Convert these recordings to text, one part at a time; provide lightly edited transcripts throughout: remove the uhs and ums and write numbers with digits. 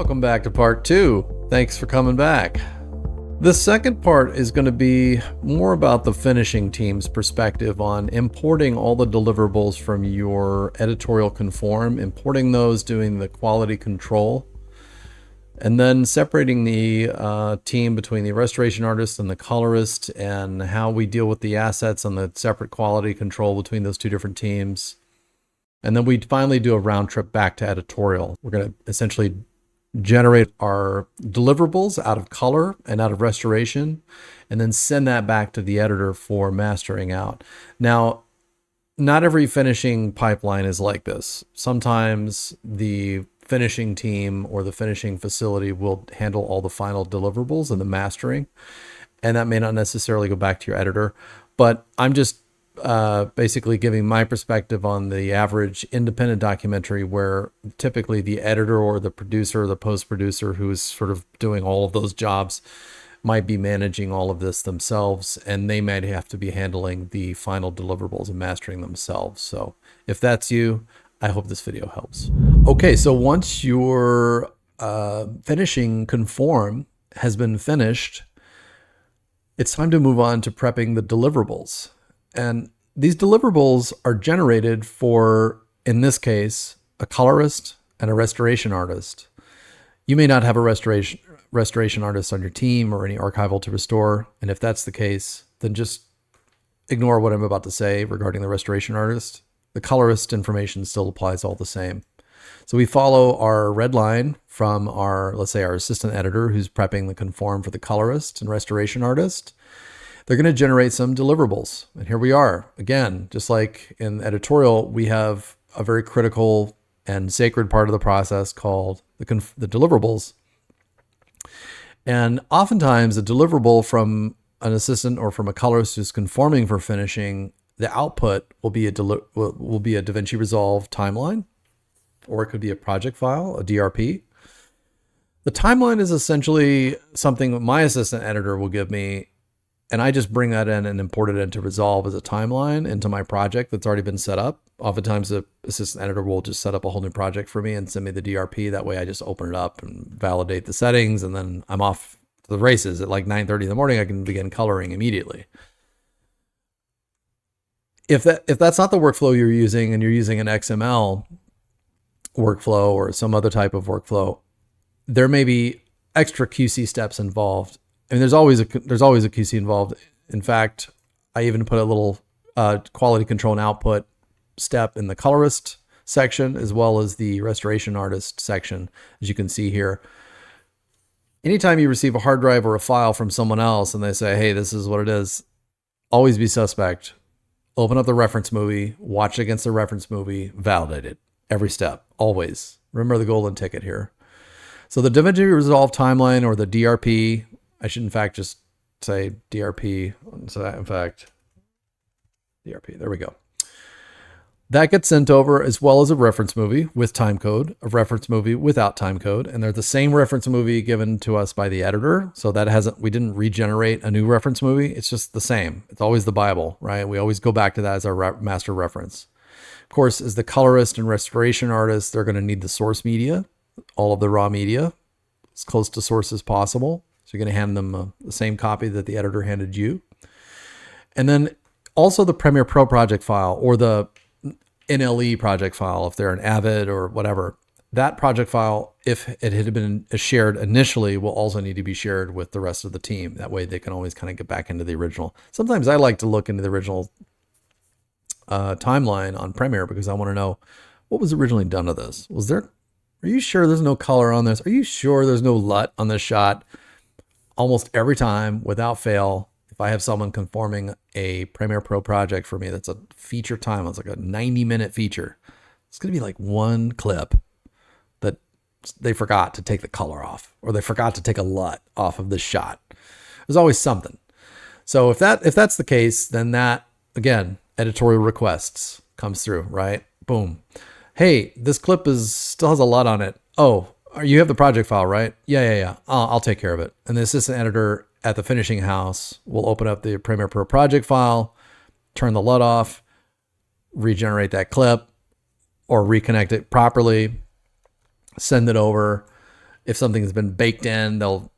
Welcome back to part 2. Thanks for coming back. The second part is going to be more about the finishing team's perspective on importing all the deliverables from your editorial conform, importing those, doing the quality control, and then separating the team between the restoration artist and the colorist, and how we deal with the assets and the separate quality control between those two different teams. And then we finally do a round trip back to editorial. We're going to essentially generate our deliverables out of color and out of restoration, and then send that back to the editor for mastering out. Now, not every finishing pipeline is like this. Sometimes the finishing team or the finishing facility will handle all the final deliverables and the mastering, and that may not necessarily go back to your editor. But I'm just basically giving my perspective on the average independent documentary, where typically the editor or the producer or the post-producer who's sort of doing all of those jobs might be managing all of this themselves, and they might have to be handling the final deliverables and mastering themselves. So if that's you, I hope this video helps. Okay, so once your finishing conform has been finished, it's time to move on to prepping the deliverables. And these deliverables are generated for, in this case, a colorist and a restoration artist. You may not have a restoration artist on your team or any archival to restore. And if that's the case, then just ignore what I'm about to say regarding the restoration artist. The colorist information still applies all the same. So we follow our red line from our, let's say, our assistant editor who's prepping the conform for the colorist and restoration artist. They're going to generate some deliverables. And here we are. Again, just like in editorial, we have a very critical and sacred part of the process called the deliverables. And oftentimes a deliverable from an assistant or from a colorist who's conforming for finishing, the output will be a DaVinci Resolve timeline, or it could be a project file, a DRP. The timeline is essentially something that my assistant editor will give me, and I just bring that in and import it into Resolve as a timeline into my project that's already been set up. Oftentimes the assistant editor will just set up a whole new project for me and send me the DRP. That way I just open it up and validate the settings, and then I'm off to the races. At like 9:30 in the morning, I can begin coloring immediately. If that's not the workflow you're using, and you're using an XML workflow or some other type of workflow, there may be extra QC steps involved. I mean, there's always a QC involved. In fact, I even put a little quality control and output step in the colorist section, as well as the restoration artist section, as you can see here. Anytime you receive a hard drive or a file from someone else and they say, hey, this is what it is, always be suspect. Open up the reference movie, watch it against the reference movie, validate it. Every step, always. Remember the golden ticket here. So the DaVinci Resolve timeline, or the DRP, I should in fact just say DRP. So in fact, DRP, there we go. That gets sent over, as well as a reference movie with time code, a reference movie without time code. And they're the same reference movie given to us by the editor. So that we didn't regenerate a new reference movie. It's just the same. It's always the Bible, right? We always go back to that as our master reference. Of course, as the colorist and restoration artist, they're going to need the source media, all of the raw media, as close to source as possible. So you're going to hand them the same copy that the editor handed you. And then also the Premiere Pro project file, or the NLE project file, if they're an Avid or whatever. That project file, if it had been shared initially, will also need to be shared with the rest of the team. That way they can always kind of get back into the original. Sometimes I like to look into the original timeline on Premiere, because I want to know what was originally done to this. Are you sure there's no color on this? Are you sure there's no LUT on this shot? Almost every time, without fail, if I have someone conforming a Premiere Pro project for me, that's a feature time. It's like a 90-minute feature. It's going to be like one clip that they forgot to take the color off, or they forgot to take a LUT off of this shot. There's always something. So if that's the case, then that, again, editorial requests comes through, right? Boom. Hey, this clip still has a LUT on it. Oh, you have the project file, right? Yeah. I'll take care of it. And the assistant editor at the finishing house will open up the Premiere Pro project file, turn the LUT off, regenerate that clip, or reconnect it properly, send it over, if something's been baked in, they'll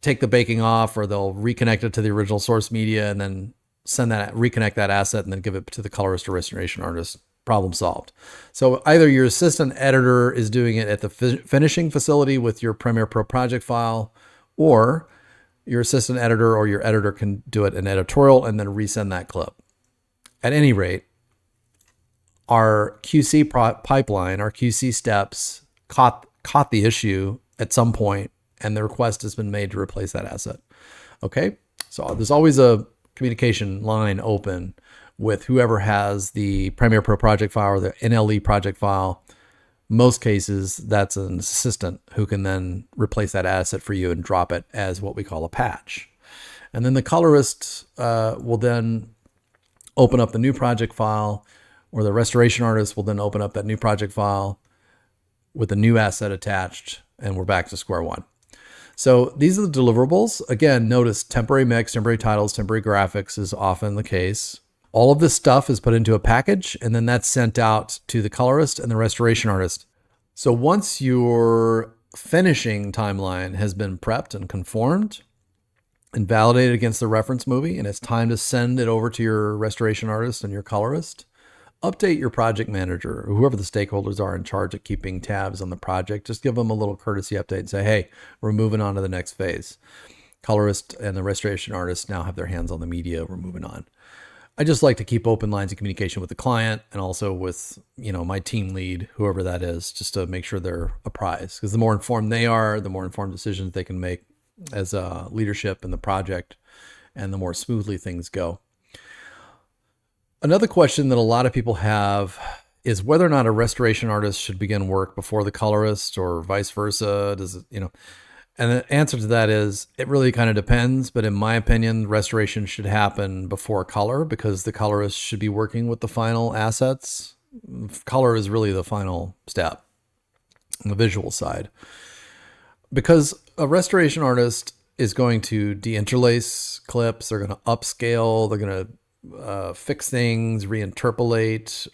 take the baking off, or they'll reconnect it to the original source media and then reconnect that asset and then give it to the colorist or restoration artist. Problem solved. So either your assistant editor is doing it at the finishing facility with your Premiere Pro project file, or your assistant editor or your editor can do it in editorial and then resend that clip. At any rate, our QC pipeline, our QC steps caught the issue at some point, and the request has been made to replace that asset. Okay, so there's always a communication line open with whoever has the Premiere Pro project file or the NLE project file. Most cases, that's an assistant who can then replace that asset for you and drop it as what we call a patch. And then the colorist will then open up the new project file, or the restoration artist will then open up that new project file with a new asset attached, and we're back to square one. So these are the deliverables. Again, notice temporary mix, temporary titles, temporary graphics is often the case. All of this stuff is put into a package, and then that's sent out to the colorist and the restoration artist. So once your finishing timeline has been prepped and conformed and validated against the reference movie, and it's time to send it over to your restoration artist and your colorist, update your project manager, or whoever the stakeholders are in charge of keeping tabs on the project. Just give them a little courtesy update and say, hey, we're moving on to the next phase. Colorist and the restoration artist now have their hands on the media. We're moving on. I just like to keep open lines of communication with the client and also with, my team lead, whoever that is, just to make sure they're apprised. Because the more informed they are, the more informed decisions they can make as leadership in the project, and the more smoothly things go. Another question that a lot of people have is whether or not a restoration artist should begin work before the colorist, or vice versa. Does it, And the answer to that is it really kind of depends. But in my opinion, restoration should happen before color, because the colorist should be working with the final assets. Color is really the final step on the visual side, because a restoration artist is going to deinterlace clips. They're going to upscale. They're going to fix things, reinterpolate.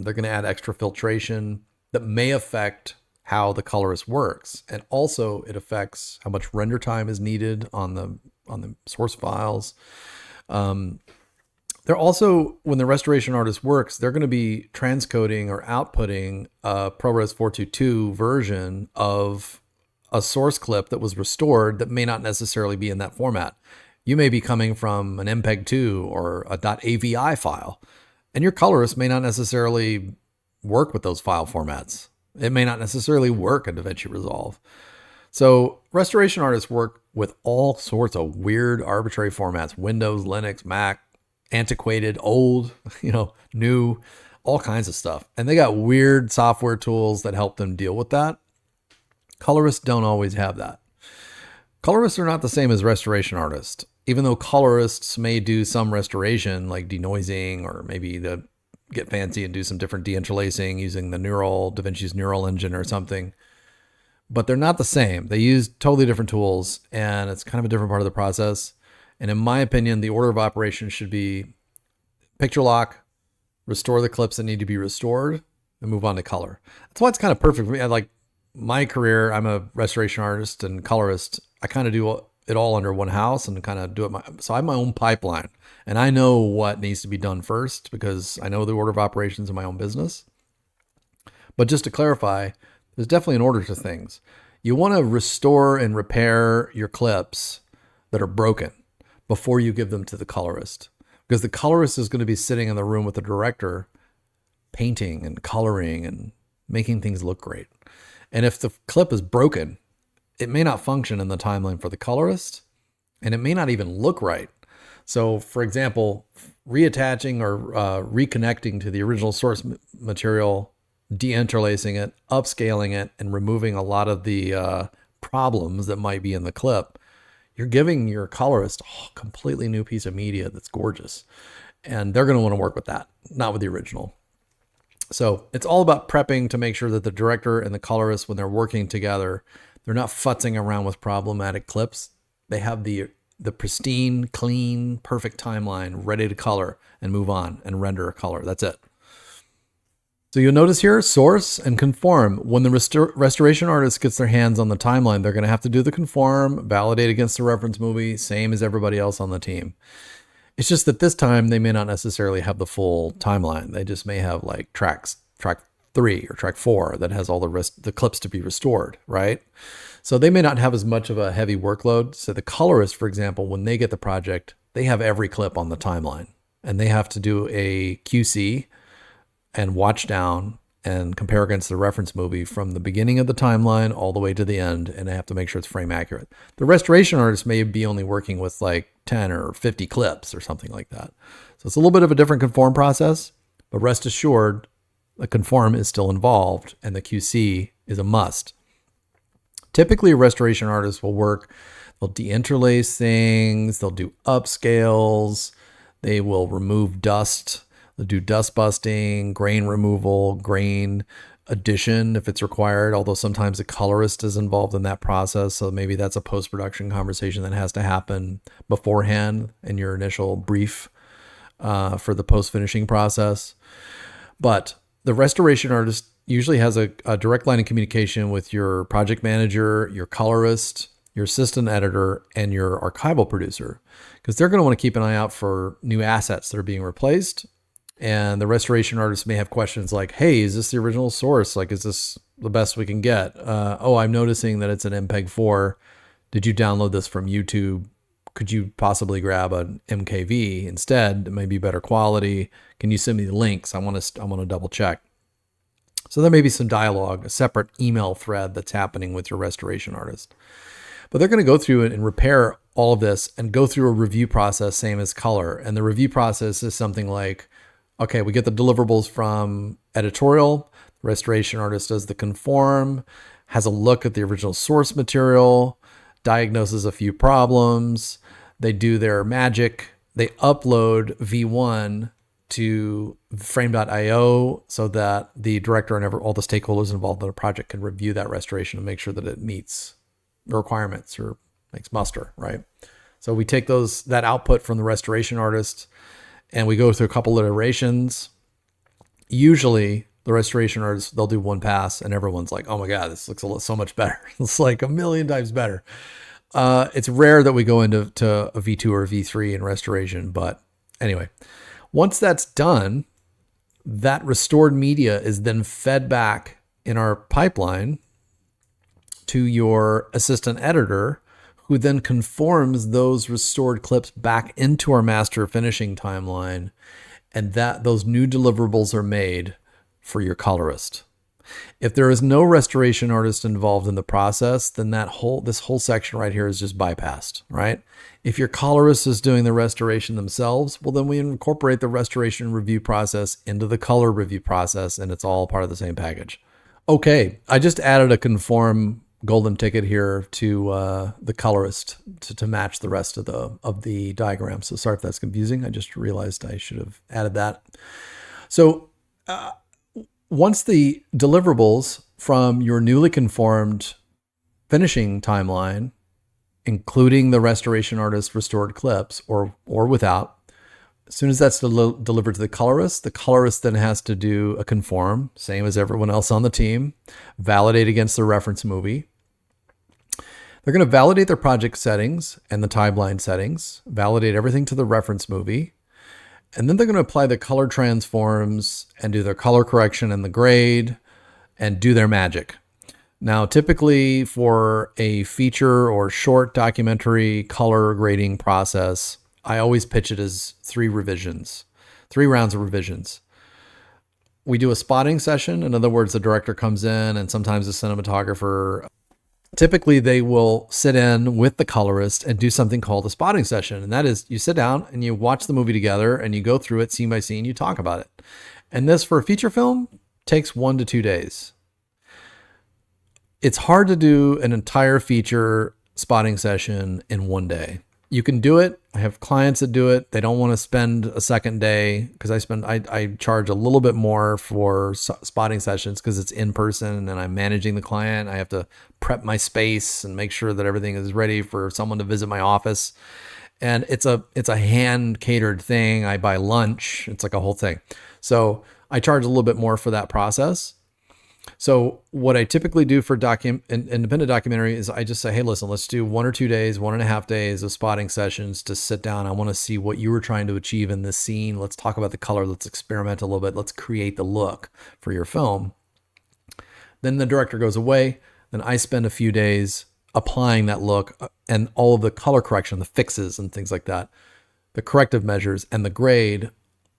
They're going to add extra filtration that may affect how the colorist works, and also it affects how much render time is needed on the source files. They're also, when the restoration artist works, they're going to be transcoding or outputting a ProRes 422 version of a source clip that was restored that may not necessarily be in that format. You may be coming from an MPEG-2 or a .avi file, and your colorist may not necessarily work with those file formats. It may not necessarily work in DaVinci Resolve. So restoration artists work with all sorts of weird, arbitrary formats: Windows, Linux, Mac, antiquated, old, new, all kinds of stuff. And they got weird software tools that help them deal with that. Colorists don't always have that. Colorists are not the same as restoration artists. Even though colorists may do some restoration, like denoising, or maybe get fancy and do some different deinterlacing using the DaVinci's neural engine or something, but they're not the same. They use totally different tools, and it's kind of a different part of the process. And in my opinion, the order of operations should be picture lock, restore the clips that need to be restored, and move on to color. That's why it's kind of perfect for me. Like my career, I'm a restoration artist and colorist. I kind of do it all under one house and kind of do it so I have my own pipeline, and I know what needs to be done first because I know the order of operations in my own business. But just to clarify, there's definitely an order to things. You want to restore and repair your clips that are broken before you give them to the colorist, because the colorist is going to be sitting in the room with the director, painting and coloring and making things look great. And if the clip is broken, it may not function in the timeline for the colorist, and it may not even look right. So for example, reattaching or reconnecting to the original source material, deinterlacing it, upscaling it, and removing a lot of the problems that might be in the clip, you're giving your colorist a completely new piece of media that's gorgeous. And they're going to want to work with that, not with the original. So it's all about prepping to make sure that the director and the colorist, when they're working together, they're not futzing around with problematic clips. They have the pristine, clean, perfect timeline ready to color and move on and render a color. That's it. So you'll notice here, source and conform. When the restoration artist gets their hands on the timeline, they're going to have to do the conform, validate against the reference movie, same as everybody else on the team. It's just that this time they may not necessarily have the full timeline. They just may have like track 3 or track 4 that has all the clips to be restored, right? So they may not have as much of a heavy workload. So the colorist, for example, when they get the project, they have every clip on the timeline and they have to do a QC and watch down and compare against the reference movie from the beginning of the timeline all the way to the end, and they have to make sure it's frame accurate. The restoration artist may be only working with like 10 or 50 clips or something like that. So it's a little bit of a different conform process, but rest assured, the conform is still involved and the QC is a must. Typically, a restoration artist will work, they'll deinterlace things, they'll do upscales, they will remove dust, they'll do dust busting, grain removal, grain addition if it's required, although sometimes a colorist is involved in that process. So maybe that's a post-production conversation that has to happen beforehand in your initial brief for the post-finishing process. But the restoration artist usually has a direct line of communication with your project manager, your colorist, your assistant editor, and your archival producer, because they're going to want to keep an eye out for new assets that are being replaced. And the restoration artist may have questions like, hey, is this the original source? Like, is this the best we can get? Oh, I'm noticing that it's an MPEG-4. Did you download this from YouTube? Could you possibly grab an MKV instead? It may be better quality. Can you send me the links? I want to double check. So there may be some dialogue, a separate email thread that's happening with your restoration artist. But they're going to go through it and repair all of this and go through a review process, same as color. And the review process is something like, okay, we get the deliverables from editorial, the restoration artist does the conform, has a look at the original source material, diagnoses a few problems, they do their magic, they upload V1 to frame.io so that the director and all the stakeholders involved in the project can review that restoration and make sure that it meets the requirements or makes muster, right? So we take that output from the restoration artist and we go through a couple iterations. Usually the restoration artists, they'll do one pass and everyone's like, oh my God, this looks so much better. It's like a million times better. It's rare that we go into a V2 or a V3 in restoration. But anyway, once that's done, that restored media is then fed back in our pipeline to your assistant editor, who then conforms those restored clips back into our master finishing timeline, and those new deliverables are made for your colorist. If there is no restoration artist involved in the process, then this whole section right here is just bypassed, right? If your colorist is doing the restoration themselves, well, then we incorporate the restoration review process into the color review process, and it's all part of the same package. Okay, I just added a conform golden ticket here to the colorist to match the rest of the diagram. So sorry if that's confusing. I just realized I should have added that. So once the deliverables from your newly conformed finishing timeline, including the restoration artist restored clips or without, as soon as that's delivered to the colorist then has to do a conform, same as everyone else on the team, validate against the reference movie. They're going to validate their project settings and the timeline settings, validate everything to the reference movie, and then they're going to apply the color transforms and do their color correction and the grade and do their magic. Now, typically for a feature or short documentary color grading process, I always pitch it as 3 rounds of revisions. We do a spotting session. In other words, the director comes in and sometimes the cinematographer. Typically, they will sit in with the colorist and do something called a spotting session. And that is, you sit down and you watch the movie together and you go through it scene by scene, you talk about it. And this, for a feature film, takes 1 to 2 days. It's hard to do an entire feature spotting session in 1 day. You can do it. I have clients that do it. They don't want to spend a second day because I charge a little bit more for spotting sessions because it's in person and I'm managing the client. I have to prep my space and make sure that everything is ready for someone to visit my office. And it's a hand catered thing. I buy lunch. It's like a whole thing. So I charge a little bit more for that process. So what I typically do for independent documentary is I just say, hey, listen, let's do 1 or 2 days, 1.5 days of spotting sessions to sit down. I want to see what you were trying to achieve in this scene. Let's talk about the color. Let's experiment a little bit. Let's create the look for your film. Then the director goes away. Then I spend a few days applying that look and all of the color correction, the fixes and things like that, the corrective measures and the grade.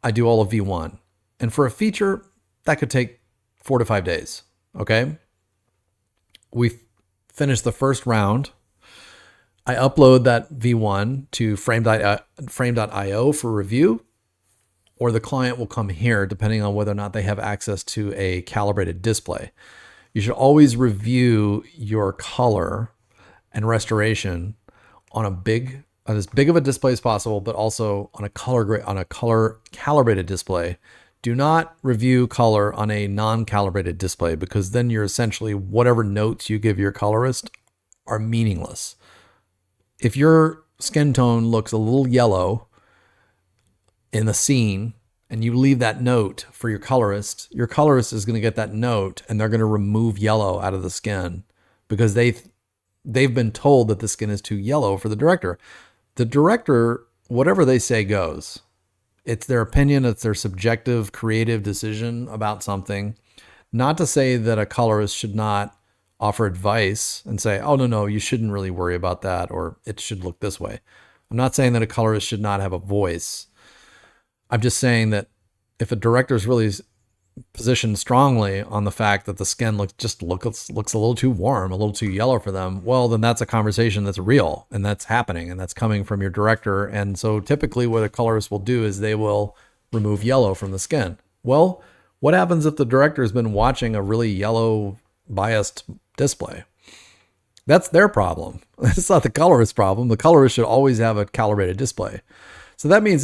I do all of V1. And for a feature, that could take 4 to 5 days. Okay. We finished the first round. I upload that V1 to frame.io for review, or the client will come here depending on whether or not they have access to a calibrated display. You should always review your color and restoration on as big of a display as possible, but also on a color calibrated display. Do not review color on a non-calibrated display, because then you're essentially, whatever notes you give your colorist are meaningless. If your skin tone looks a little yellow in the scene and you leave that note for your colorist is going to get that note and they're going to remove yellow out of the skin because they've been told that the skin is too yellow for the director. The director, whatever they say goes. It's their opinion. It's their subjective, creative decision about something. Not to say that a colorist should not offer advice and say, oh, no, you shouldn't really worry about that, or it should look this way. I'm not saying that a colorist should not have a voice. I'm just saying that if a director is really positioned strongly on the fact that the skin looks a little too warm, a little too yellow for them, well, then that's a conversation that's real and that's happening and that's coming from your director. And so typically what a colorist will do is they will remove yellow from the skin. Well, what happens if the director has been watching a really yellow biased display? That's their problem. It's not the colorist's problem. The colorist should always have a calibrated display. So that means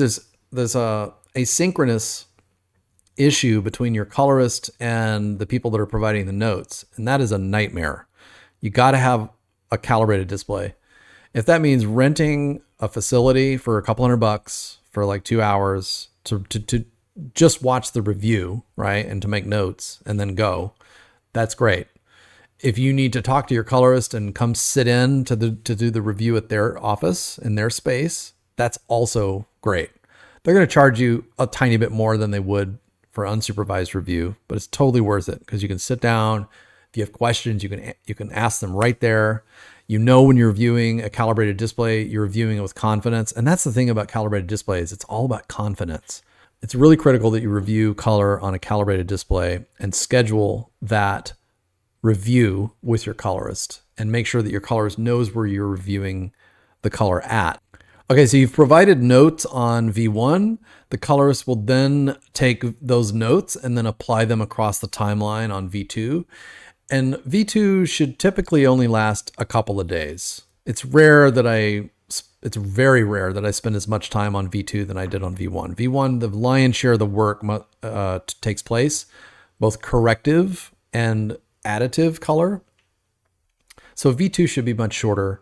there's a asynchronous issue between your colorist and the people that are providing the notes. And that is a nightmare. You got to have a calibrated display. If that means renting a facility for a couple $100 for like 2 hours to just watch the review, right? And to make notes and then go, that's great. If you need to talk to your colorist and come sit in to do the review at their office in their space, that's also great. They're going to charge you a tiny bit more than they would for unsupervised review, but it's totally worth it because you can sit down. If you have questions, you can ask them right there. You know, when you're viewing a calibrated display, you're viewing it with confidence. And that's the thing about calibrated displays. It's all about confidence. It's really critical that you review color on a calibrated display and schedule that review with your colorist and make sure that your colorist knows where you're reviewing the color at. Okay, so you've provided notes on V1. The colorist will then take those notes and then apply them across the timeline on V2. And V2 should typically only last a couple of days. It's very rare that I spend as much time on V2 than I did on V1. V1, the lion's share of the work takes place, both corrective and additive color. So V2 should be much shorter.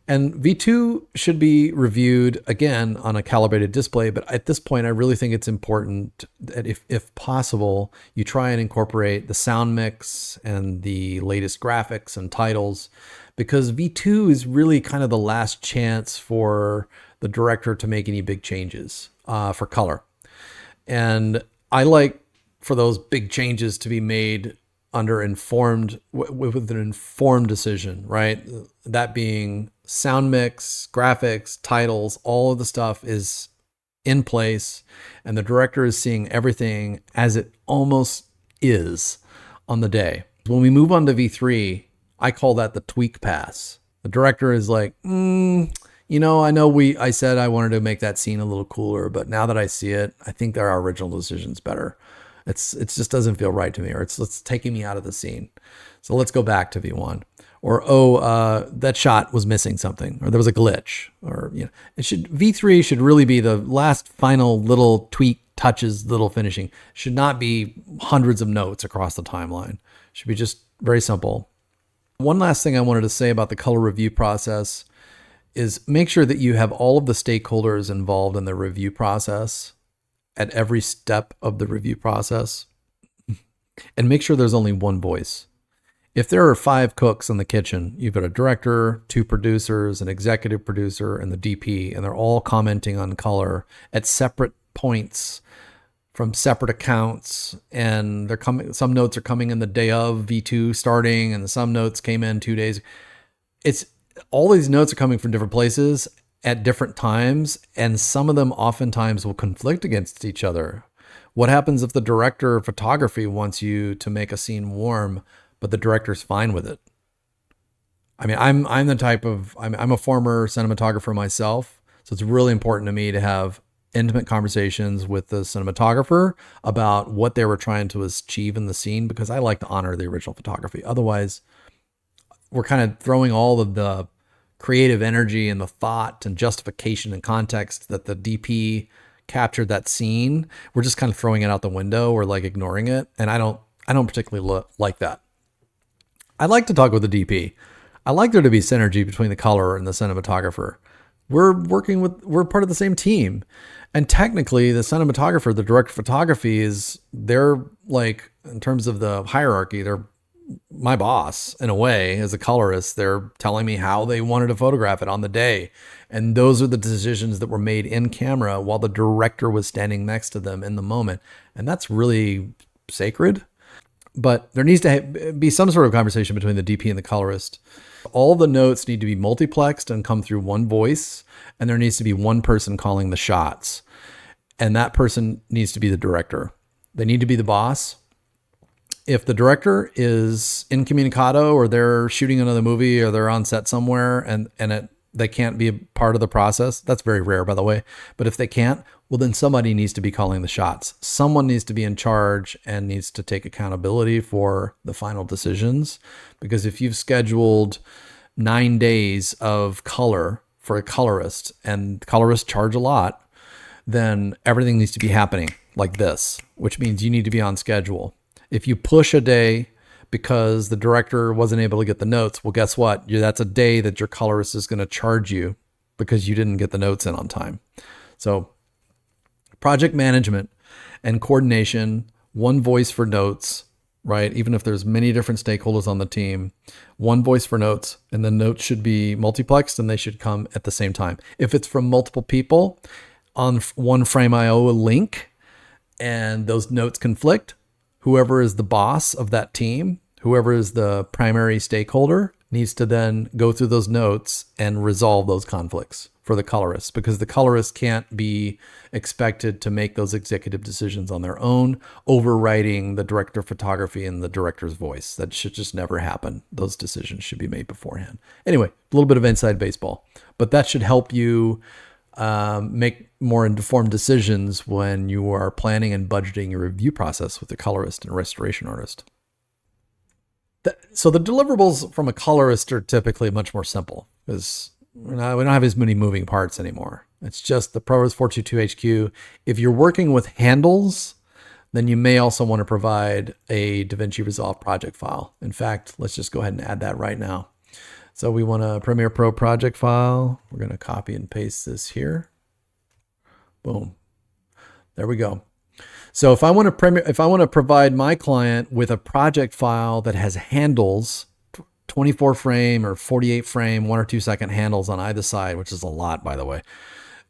And V2 should be reviewed again on a calibrated display. But at this point, I really think it's important that if possible, you try and incorporate the sound mix and the latest graphics and titles, because V2 is really kind of the last chance for the director to make any big changes for color. And I like for those big changes to be made under with an informed decision, right? That being sound mix, graphics, titles, all of the stuff is in place and the director is seeing everything as it almost is on the day. When we move on to V3, I call that the tweak pass. The director is like, I said I wanted to make that scene a little cooler, but now that I see it, I think our original decision's better. It just doesn't feel right to me, or it's taking me out of the scene. So let's go back to V1. Or, that shot was missing something, or there was a glitch, or, V3 should really be the last final little tweak touches, little finishing. It should not be hundreds of notes across the timeline. It should be just very simple. One last thing I wanted to say about the color review process is make sure that you have all of the stakeholders involved in the review process at every step of the review process, and make sure there's only one voice. If there are 5 cooks in the kitchen, you've got a director, 2 producers, an executive producer, and the DP, and they're all commenting on color at separate points from separate accounts, and they're coming. Some notes are coming in the day of V2 starting, and some notes came in 2 days. It's all these notes are coming from different places at different times, and some of them oftentimes will conflict against each other. What happens if the director of photography wants you to make a scene warm, but the director's fine with it? I mean, I'm the type of, I'm a former cinematographer myself, so it's really important to me to have intimate conversations with the cinematographer about what they were trying to achieve in the scene, because I like to honor the original photography. Otherwise, we're kind of throwing all of the creative energy and the thought and justification and context that the DP captured that scene. We're just kind of throwing it out the window or like ignoring it. And I don't particularly like that. I like to talk with the DP. I like there to be synergy between the color and the cinematographer. We're part of the same team. And technically the cinematographer, the director of photography they're like, in terms of the hierarchy, they're my boss in a way. As a colorist, they're telling me how they wanted to photograph it on the day. And those are the decisions that were made in camera while the director was standing next to them in the moment. And that's really sacred. But there needs to be some sort of conversation between the DP and the colorist. All the notes need to be multiplexed and come through one voice. And there needs to be one person calling the shots. And that person needs to be the director. They need to be the boss. If the director is incommunicado, or they're shooting another movie, or they're on set somewhere and they can't be a part of the process, that's very rare, by the way. But if they can't, well, then somebody needs to be calling the shots. Someone needs to be in charge and needs to take accountability for the final decisions. Because if you've scheduled 9 days of color for a colorist, and colorists charge a lot, then everything needs to be happening like this, which means you need to be on schedule. If you push a day because the director wasn't able to get the notes, well, guess what? That's a day that your colorist is going to charge you because you didn't get the notes in on time. So project management and coordination, one voice for notes, right? Even if there's many different stakeholders on the team, one voice for notes, and the notes should be multiplexed and they should come at the same time. If it's from multiple people on one Frame.io link and those notes conflict, whoever is the boss of that team, whoever is the primary stakeholder, needs to then go through those notes and resolve those conflicts for the colorist, because the colorist can't be expected to make those executive decisions on their own, overriding the director of photography and the director's voice. That should just never happen. Those decisions should be made beforehand. Anyway, a little bit of inside baseball, but that should help you make more informed decisions when you are planning and budgeting your review process with a colorist and restoration artist. So the deliverables from a colorist are typically much more simple, because we don't have as many moving parts anymore. It's just the ProRes 422 HQ. If you're working with handles, then you may also want to provide a DaVinci Resolve project file. In fact, let's just go ahead and add that right now. So we want a Premiere Pro project file. We're going to copy and paste this here. Boom. There we go. So if I want to provide my client with a project file that has handles, 24 frame or 48 frame, 1 or 2 second handles on either side, which is a lot, by the way,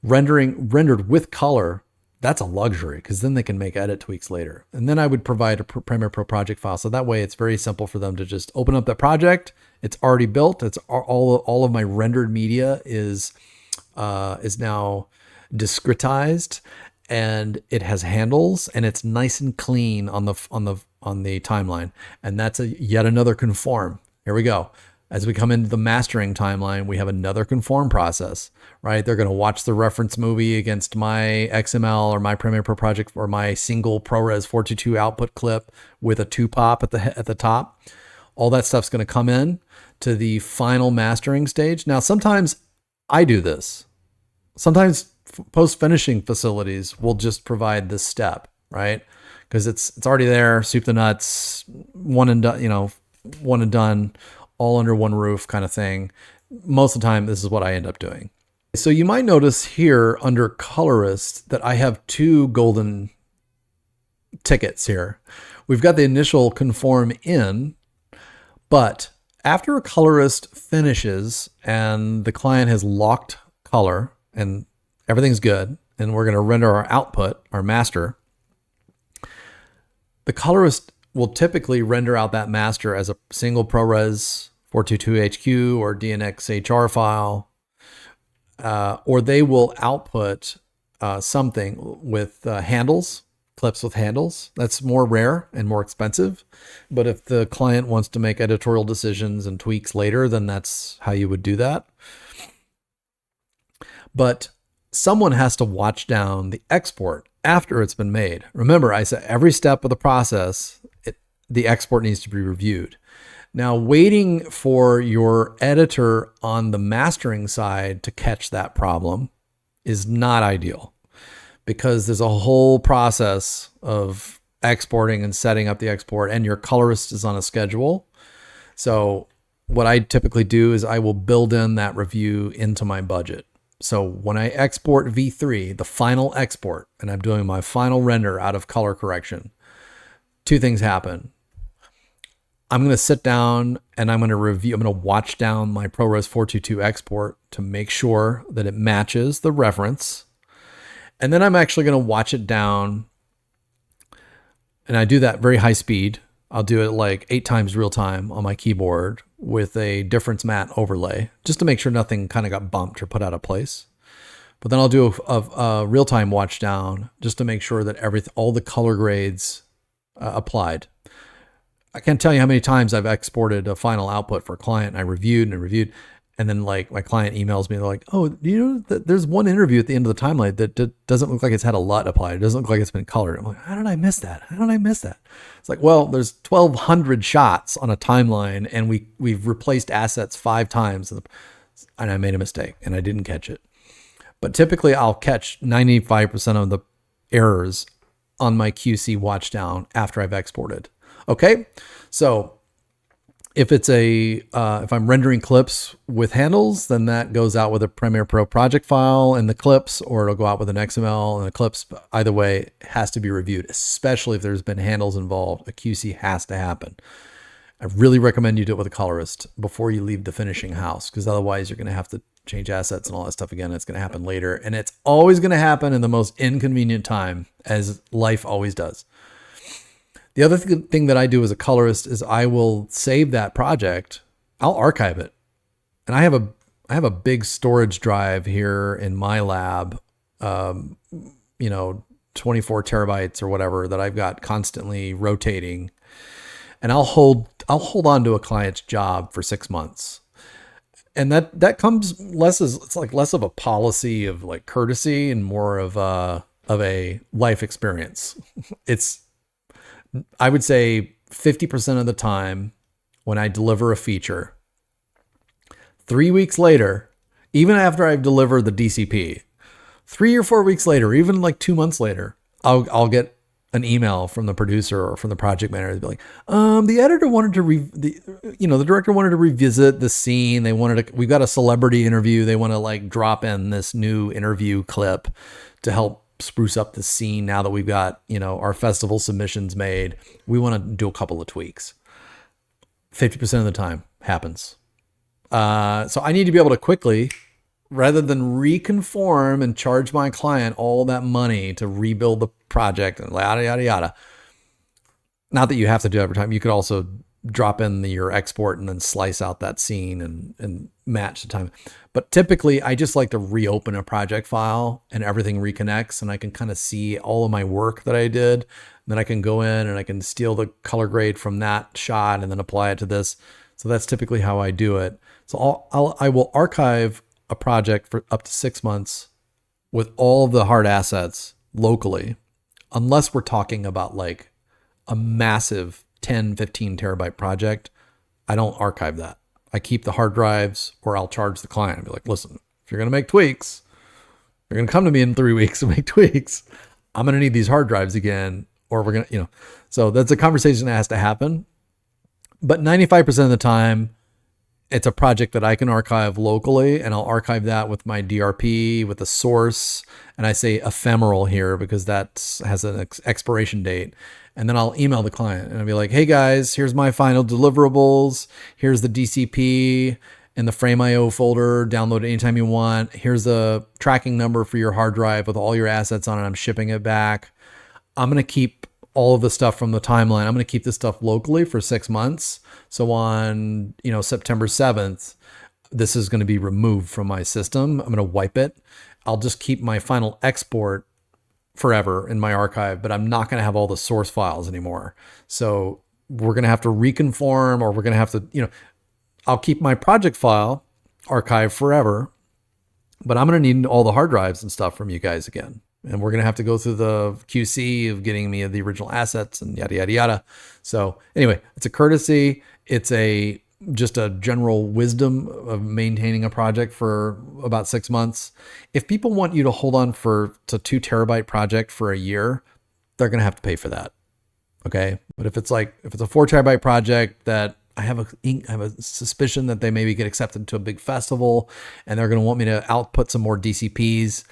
rendered with color, that's a luxury, because then they can make edit tweaks later. And then I would provide a Premiere Pro project file. So that way it's very simple for them to just open up that project. It's already built. It's all of my rendered media is now discretized, and it has handles, and it's nice and clean on the timeline. And that's yet another conform. Here we go. As we come into the mastering timeline, we have another conform process, right? They're going to watch the reference movie against my XML or my Premiere Pro project or my single ProRes 422 output clip with a 2-pop at the top. All that stuff's going to come in to the final mastering stage. Now, sometimes I do this. Sometimes post-finishing facilities will just provide this step, right? Because it's already there, soup to nuts, one and done, all under one roof kind of thing. Most of the time, this is what I end up doing. So you might notice here under Colorist that I have two golden tickets here. We've got the initial conform in, but after a colorist finishes and the client has locked color and everything's good, and we're going to render our output, our master, the colorist will typically render out that master as a single ProRes 422HQ or DNxHR file, or they will output something with handles, clips with handles. That's more rare and more expensive. But if the client wants to make editorial decisions and tweaks later, then that's how you would do that. But someone has to watch down the export after it's been made. Remember, I said every step of the process, the export needs to be reviewed. Now, waiting for your editor on the mastering side to catch that problem is not ideal, because there's a whole process of exporting and setting up the export, and your colorist is on a schedule. So what I typically do is I will build in that review into my budget. So when I export V3, the final export, and I'm doing my final render out of color correction, two things happen. I'm going to sit down and I'm going to review, I'm going to watch down my ProRes 422 export to make sure that it matches the reference. And then I'm actually going to watch it down, and I do that very high speed. I'll do it like 8 times real time on my keyboard with a difference mat overlay, just to make sure nothing kind of got bumped or put out of place. But then I'll do a real time watch down just to make sure that all the color grades applied. I can't tell you how many times I've exported a final output for a client, and I reviewed, and then like my client emails me, they're like, "Oh, you know that there's one interview at the end of the timeline that doesn't look like it's had a LUT applied. It doesn't look like it's been colored." I'm like, "How did I miss that? How did I miss that?" It's like, well, there's 1,200 shots on a timeline, and we've replaced assets 5 times, and I made a mistake and I didn't catch it. But typically, I'll catch 95% of the errors on my QC watch down after I've exported. Okay, so if it's if I'm rendering clips with handles, then that goes out with a Premiere Pro project file and the clips, or it'll go out with an XML and the clips. Either way, it has to be reviewed, especially if there's been handles involved. A QC has to happen. I really recommend you do it with a colorist before you leave the finishing house, because otherwise you're going to have to change assets and all that stuff again. It's going to happen later, and it's always going to happen in the most inconvenient time, as life always does. The other thing that I do as a colorist is I will save that project. I'll archive it. And I have a big storage drive here in my lab, 24 terabytes or whatever, that I've got constantly rotating. And I'll hold on to a client's job for 6 months. And that comes less of a policy of like courtesy and more of a life experience. I would say 50% of the time when I deliver a feature, 3 weeks later, even after I've delivered the DCP, 3 or 4 weeks later, even like 2 months later, I'll get an email from the producer or from the project manager. They'll be like, the editor wanted to, the director wanted to revisit the scene. We've got a celebrity interview. They want to like drop in this new interview clip to help spruce up the scene now that we've got, our festival submissions made. We want to do a couple of tweaks. 50% of the time happens. So I need to be able to quickly, rather than reconform and charge my client all that money to rebuild the project and yada, yada, yada. Not that you have to do it every time. You could also drop in your export and then slice out that scene and match the time. But typically I just like to reopen a project file and everything reconnects, and I can kind of see all of my work that I did. And then I can go in and I can steal the color grade from that shot and then apply it to this. So that's typically how I do it. So I will archive a project for up to 6 months with all the hard assets locally, unless we're talking about like a massive 10, 15 terabyte project. I don't archive that. I keep the hard drives, or I'll charge the client and be like, listen, if you're going to make tweaks, you're going to come to me in 3 weeks to make tweaks. I'm going to need these hard drives again, or we're going to, so that's a conversation that has to happen. But 95% of the time, it's a project that I can archive locally, and I'll archive that with my DRP, with the source. And I say ephemeral here because that has an expiration date. And then I'll email the client and I'll be like, hey guys, here's my final deliverables. Here's the DCP in the frame.io folder. Download it anytime you want. Here's the tracking number for your hard drive with all your assets on it. I'm shipping it back. I'm going to keep all of the stuff from the timeline. I'm going to keep this stuff locally for 6 months. So on, September 7th, this is going to be removed from my system. I'm going to wipe it. I'll just keep my final export forever in my archive, but I'm not going to have all the source files anymore. So we're going to have to reconform, or we're going to have to, I'll keep my project file archived forever, but I'm going to need all the hard drives and stuff from you guys again. And we're going to have to go through the QC of getting me the original assets and yada, yada, yada. So anyway, it's a courtesy. It's just a general wisdom of maintaining a project for about 6 months. If people want you to hold on to 2 terabyte project for a year, they're going to have to pay for that. Okay. But if it's a 4 terabyte project that I have a suspicion that they maybe get accepted to a big festival and they're going to want me to output some more DCPs,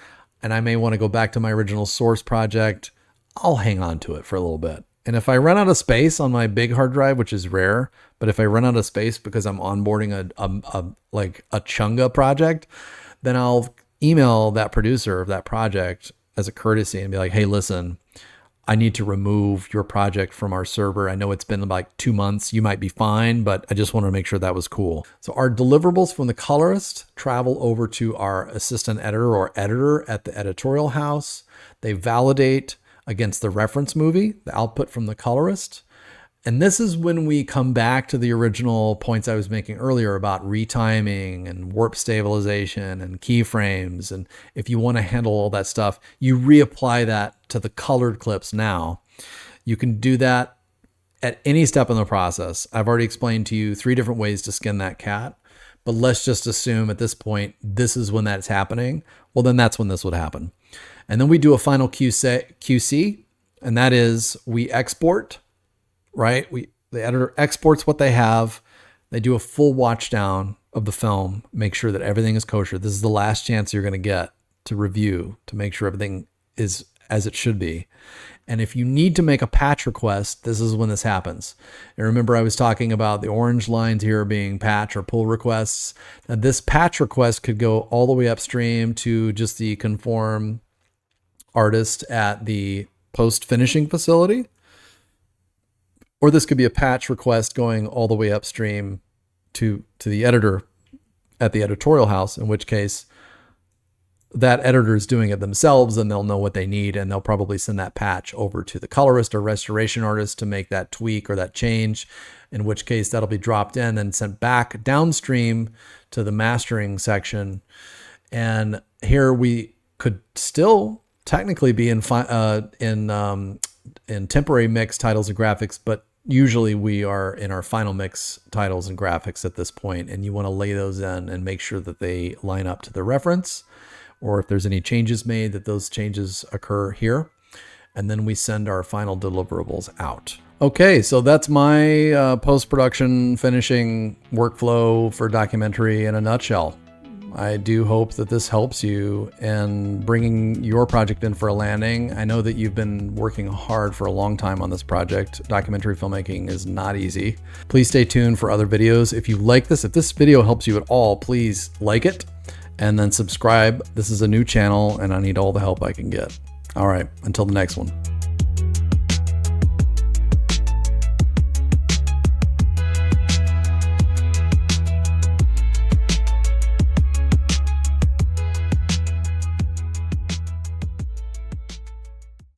and I may want to go back to my original source project, I'll hang on to it for a little bit. And if I run out of space on my big hard drive, which is rare, but if I run out of space because I'm onboarding a Chunga project, then I'll email that producer of that project as a courtesy and be like, hey, listen, I need to remove your project from our server. I know it's been like 2 months. You might be fine, but I just want to make sure that was cool. So our deliverables from the Colorist travel over to our assistant editor or editor at the editorial house. They validate against the reference movie, the output from the Colorist. And this is when we come back to the original points I was making earlier about retiming and warp stabilization and keyframes. And if you want to handle all that stuff, you reapply that to the colored clips now. You can do that at any step in the process. I've already explained to you 3 different ways to skin that cat, but let's just assume at this point, this is when that's happening. Well, then that's when this would happen. And then we do a final QC, and that is we export. Right? The editor exports what they have. They do a full watch down of the film, make sure that everything is kosher. This is the last chance you're going to get to review, to make sure everything is as it should be. And if you need to make a patch request, this is when this happens. And remember, I was talking about the orange lines here being patch or pull requests. Now, this patch request could go all the way upstream to just the conform artist at the post-finishing facility. Or this could be a patch request going all the way upstream to the editor at the editorial house, in which case that editor is doing it themselves and they'll know what they need, and they'll probably send that patch over to the colorist or restoration artist to make that tweak or that change, in which case that'll be dropped in and sent back downstream to the mastering section. And here we could still technically be in temporary mix titles and graphics, but usually we are in our final mix titles and graphics at this point, and you want to lay those in and make sure that they line up to the reference, or if there's any changes made, that those changes occur here. And then we send our final deliverables out. Okay, so that's my post-production finishing workflow for documentary in a nutshell. I do hope that this helps you in bringing your project in for a landing. I know that you've been working hard for a long time on this project. Documentary filmmaking is not easy. Please stay tuned for other videos. If you like this, if this video helps you at all, please like it and then subscribe. This is a new channel and I need all the help I can get. All right, until the next one.